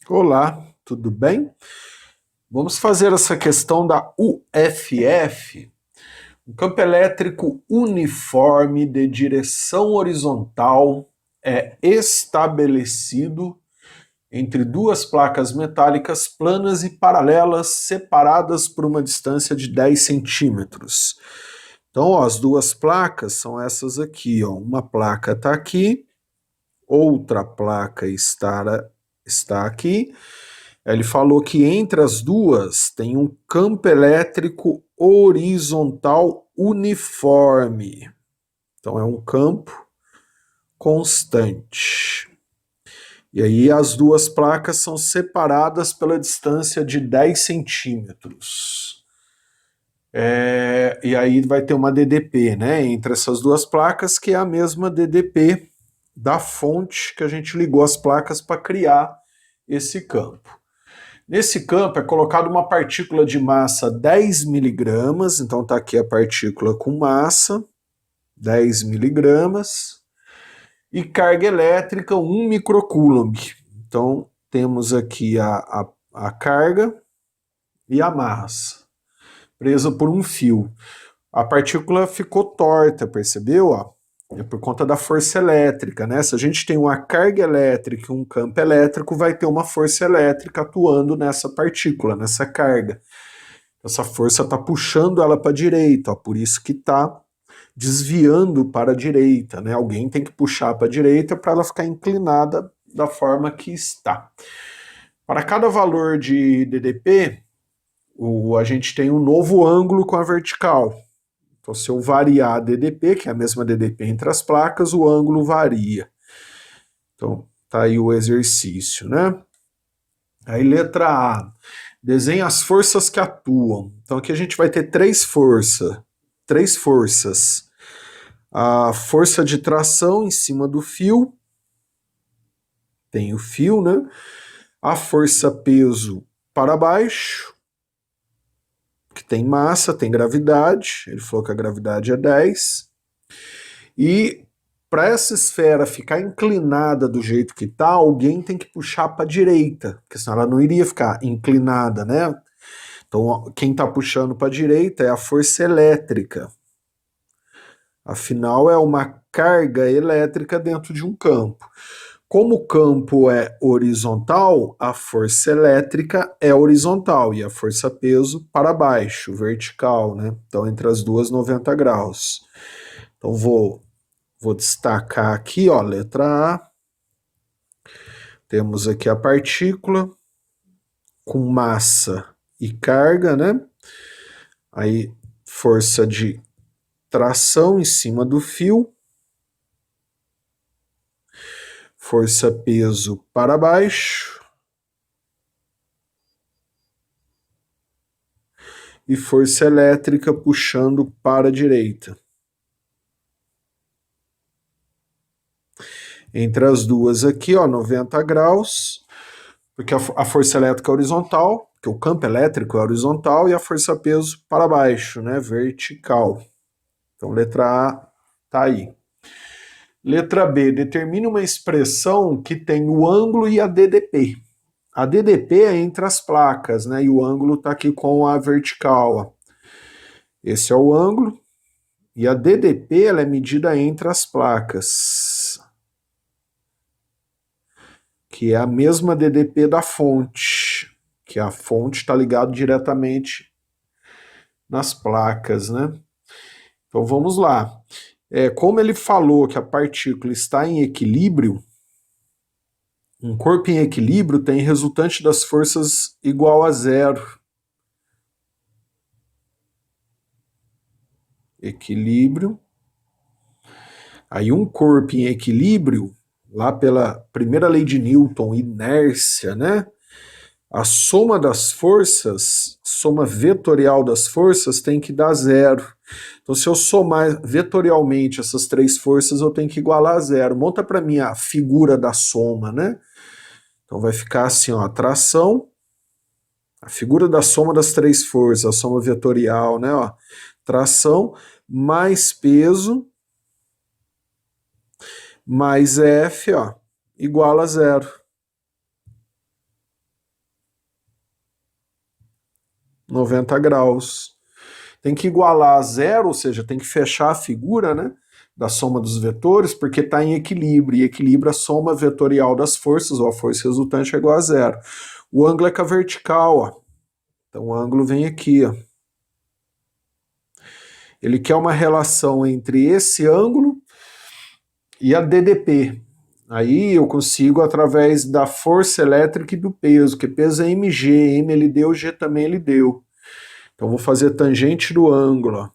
Olá, tudo bem? Vamos fazer essa questão da UFF, um campo elétrico uniforme de direção horizontal é estabelecido entre duas placas metálicas planas e paralelas separadas por uma distância de 10 centímetros. Então, ó, as duas placas são essas aqui, ó. Uma placa está aqui, outra placa está aqui. Ele falou que entre as duas tem um campo elétrico horizontal uniforme. Então é um campo constante. E aí as duas placas são separadas pela distância de 10 centímetros. E aí vai ter uma DDP, né, entre essas duas placas, que é a mesma DDP da fonte que a gente ligou as placas para criar esse campo. Nesse campo é colocada uma partícula de massa 10 miligramas, então está aqui a partícula com massa, 10 miligramas, e carga elétrica 1 microcoulomb. Então temos aqui a carga e a massa, presa por um fio. A partícula ficou torta, percebeu? Ó? É por conta da força elétrica, né? Se a gente tem uma carga elétrica e um campo elétrico, vai ter uma força elétrica atuando nessa partícula, nessa carga. Essa força está puxando ela para a direita, ó, por isso que está desviando para a direita, né? Alguém tem que puxar para a direita para ela ficar inclinada da forma que está. Para cada valor de DDP, a gente tem um novo ângulo com a vertical. Então, se eu variar a DDP, que é a mesma DDP entre as placas, o ângulo varia. Então, tá aí o exercício, né? Aí, letra A. Desenha as forças que atuam. Então, aqui a gente vai ter três forças. A força de tração em cima do fio, tem o fio, né? A força peso para baixo, que tem massa, tem gravidade. Ele falou que a gravidade é 10. E para essa esfera ficar inclinada do jeito que está, alguém tem que puxar para a direita, porque senão ela não iria ficar inclinada, né? Então, quem está puxando para a direita é a força elétrica. Afinal, é uma carga elétrica dentro de um campo. Como o campo é horizontal, a força elétrica é horizontal e a força peso para baixo, vertical, né? Então, entre as duas, 90 graus. Então, vou destacar aqui, ó, letra A. Temos aqui a partícula com massa e carga, né? Aí, força de tração em cima do fio. Força peso para baixo. E força elétrica puxando para a direita. Entre as duas aqui, ó, 90 graus, porque a força elétrica é horizontal, porque o campo elétrico é horizontal, e a força peso para baixo, né, vertical. Então, letra A tá aí. Letra B, determine uma expressão que tem o ângulo e a DDP. A DDP é entre as placas, né, e o ângulo está aqui com a vertical. Ó. Esse é o ângulo, e a DDP ela é medida entre as placas, que é a mesma DDP da fonte, que a fonte está ligada diretamente nas placas, né? Então vamos lá. Como ele falou que a partícula está em equilíbrio, um corpo em equilíbrio tem resultante das forças igual a zero. Equilíbrio. Aí um corpo em equilíbrio, lá pela primeira lei de Newton, inércia, né? A soma das forças, soma vetorial das forças tem que dar zero. Então, se eu somar vetorialmente essas três forças, eu tenho que igualar a zero. Monta para mim a figura da soma, né? Então, vai ficar assim, ó, a tração, a figura da soma das três forças, a soma vetorial, né? Ó, tração mais peso mais F, ó, igual a zero. 90 graus. Tem que igualar a zero, ou seja, tem que fechar a figura, né, da soma dos vetores, porque está em equilíbrio, e equilíbrio a soma vetorial das forças, ou a força resultante é igual a zero. O ângulo é com a vertical, ó. Então o ângulo vem aqui, ó. Ele quer uma relação entre esse ângulo e a DDP. Aí eu consigo através da força elétrica e do peso, que peso é mg, m ele deu, g também ele deu. Então vou fazer tangente do ângulo, ó.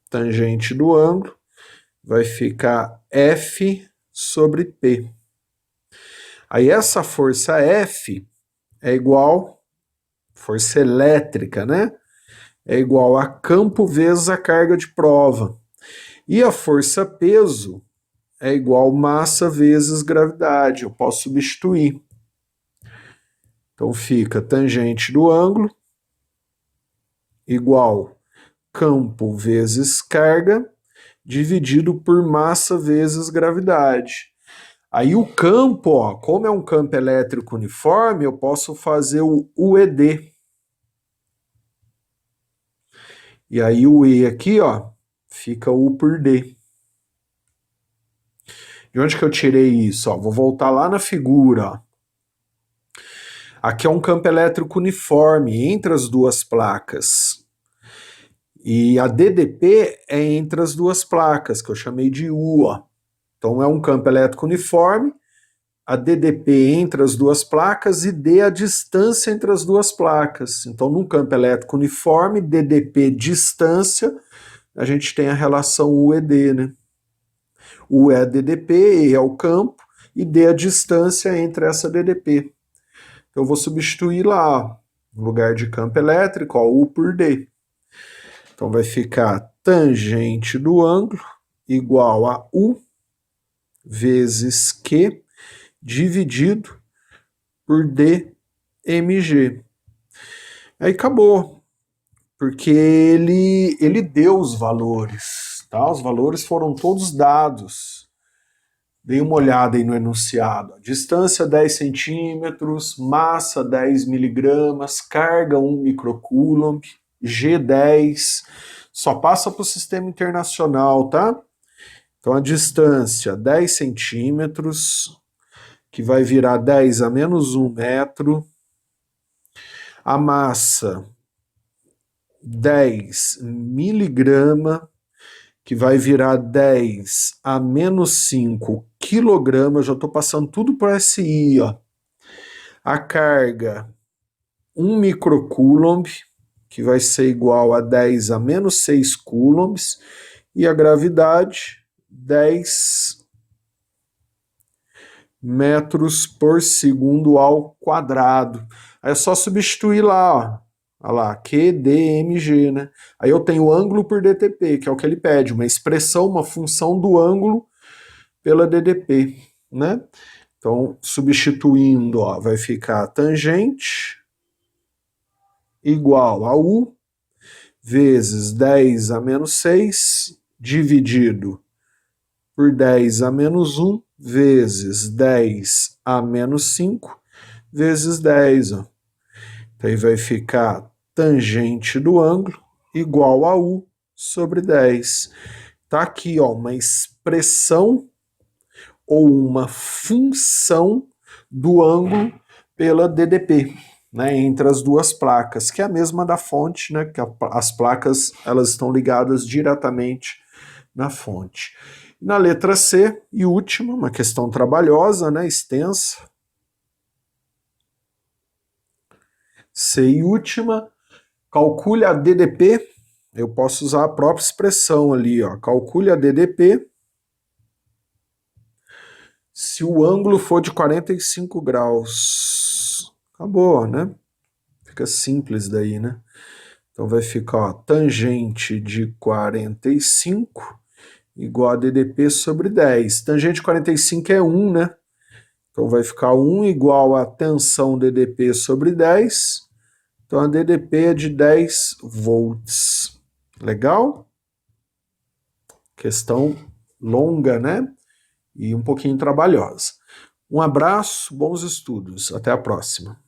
Tangente do ângulo vai ficar F sobre P. Aí essa força F é igual, força elétrica, né? É igual a campo vezes a carga de prova. E a força peso é igual massa vezes gravidade. Eu posso substituir. Então fica tangente do ângulo igual campo vezes carga dividido por massa vezes gravidade. Aí o campo, ó, como é um campo elétrico uniforme, eu posso fazer o UED. E aí o E aqui, ó, fica U por D. De onde que eu tirei isso? Ó, vou voltar lá na figura. Ó. Aqui é um campo elétrico uniforme entre as duas placas. E a DDP é entre as duas placas, que eu chamei de U. Ó. Então é um campo elétrico uniforme, a DDP entre as duas placas e D a distância entre as duas placas. Então num campo elétrico uniforme, DDP distância, a gente tem a relação UED, né? U é a DDP, E é o campo, e D é a distância entre essa DDP. Então eu vou substituir lá, ó, no lugar de campo elétrico, ó, U por D. Então vai ficar tangente do ângulo igual a U vezes Q dividido por dmg. Aí acabou, porque ele deu os valores, tá? Os valores foram todos dados. Dei uma olhada aí no enunciado. Distância 10 centímetros, massa 10 miligramas, carga 1 microcoulomb, G10, só passa para o sistema internacional, tá? Então a distância 10 centímetros, que vai virar 10 a menos 1 metro. A massa 10 miligrama, que vai virar 10 a menos 5 quilograma, eu já estou passando tudo para SI, ó. A carga 1 microcoulomb, que vai ser igual a 10 a menos 6 coulombs, e a gravidade 10 metros por segundo ao quadrado. Aí é só substituir lá, ó. Olha lá, QDMG, né? Aí eu tenho ângulo por DTP, que é o que ele pede, uma expressão, uma função do ângulo pela DDP, né? Então, substituindo, ó, vai ficar tangente igual a U vezes 10 a menos 6 dividido por 10 a menos 1 vezes 10 a menos 5 vezes 10, ó. Então aí vai ficar tangente do ângulo igual a U sobre 10. Tá aqui, ó, uma expressão ou uma função do ângulo pela DDP, né, entre as duas placas, que é a mesma da fonte, né, que as placas elas estão ligadas diretamente na fonte. Na letra C, e última, uma questão trabalhosa, né, extensa. C e última, calcule a DDP, eu posso usar a própria expressão ali, ó, calcule a DDP se o ângulo for de 45 graus. Acabou, né? Fica simples daí, né? Então vai ficar, ó, tangente de 45 igual a DDP sobre 10. Tangente de 45 é 1, né? Então vai ficar 1 igual a tensão DDP sobre 10. Então a DDP é de 10 volts. Legal? Questão longa, né? E um pouquinho trabalhosa. Um abraço, bons estudos. Até a próxima.